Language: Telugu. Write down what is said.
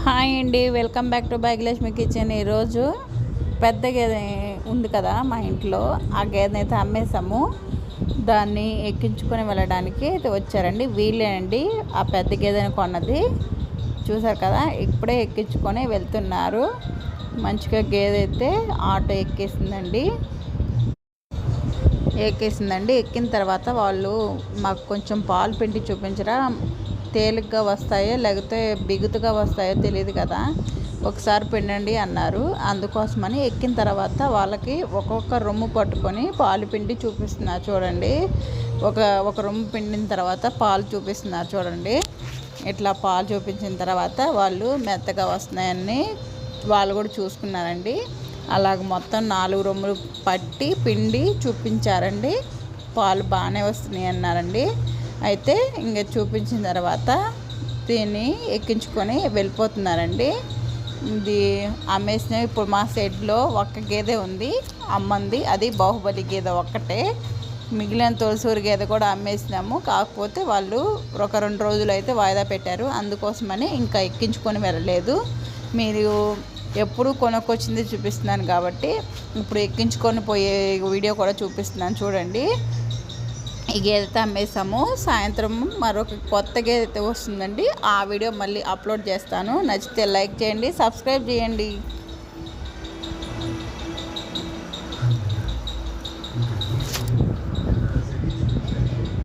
హాయ్ అండి, welcome back to Bhagyalakshmi kitchen. ఈరోజు పెద్ద గేదె ఉంది కదా మా ఇంట్లో, ఆ గేదెని అయితే అమ్మేసాము. దాన్ని ఎక్కించుకొని వెళ్ళడానికి అయితే వచ్చారండి. వీళ్ళేనండి ఆ పెద్ద గేదెని కొన్నది. చూసారు కదా, ఇప్పుడే ఎక్కించుకొని వెళ్తున్నారు. మంచిగా గేదె అయితే ఆటో ఎక్కేసిందండి. ఎక్కిన తర్వాత వాళ్ళు మాకు కొంచెం పాలు పిండి చూపించరా, తేలిగ్గా వస్తాయో లేకపోతే బిగుతుగా వస్తాయో తెలియదు కదా, ఒకసారి పిండండి అన్నారు. అందుకోసమని ఎక్కిన తర్వాత వాళ్ళకి ఒక్కొక్క రొమ్ము పట్టుకొని పాలు పిండి చూపిస్తున్నారు చూడండి. ఒక రొమ్ము పిండిన తర్వాత పాలు చూపిస్తున్నారు చూడండి. ఇట్లా పాలు చూపించిన తర్వాత వాళ్ళు మెత్తగా వస్తున్నాయని వాళ్ళు కూడా చూసుకున్నారండి. అలాగ మొత్తం 4 రొమ్ములు పట్టి పిండి చూపించారండి. పాలు బాగానే వస్తున్నాయి అన్నారండి. అయితే ఇంక చూపించిన తర్వాత దీన్ని ఎక్కించుకొని వెళ్ళిపోతున్నారండి. ఇది అమ్మేసిన ఇప్పుడు మా సైడ్లో ఒక్క గేదె ఉంది అమ్మంది, అది బాహుబలి గేదె ఒక్కటే. మిగిలిన తొలసూరు గేదె కూడా అమ్మేసినాము. కాకపోతే వాళ్ళు ఒక 2 రోజులు అయితే వాయిదా పెట్టారు. అందుకోసమని ఇంకా ఎక్కించుకొని వెళ్ళలేదు. మీరు ఎప్పుడు కొనుక్కొచ్చింది చూపిస్తున్నాను కాబట్టి ఇప్పుడు ఎక్కించుకొని పోయే వీడియో కూడా చూపిస్తున్నాను చూడండి. ఈ గేదెతో అమ్మేసాము. సాయంత్రం మరొక కొత్త గేదె వస్తుందండి. ఆ వీడియో మళ్ళీ అప్లోడ్ చేస్తాను. నచ్చితే లైక్ చేయండి, సబ్స్క్రైబ్ చేయండి.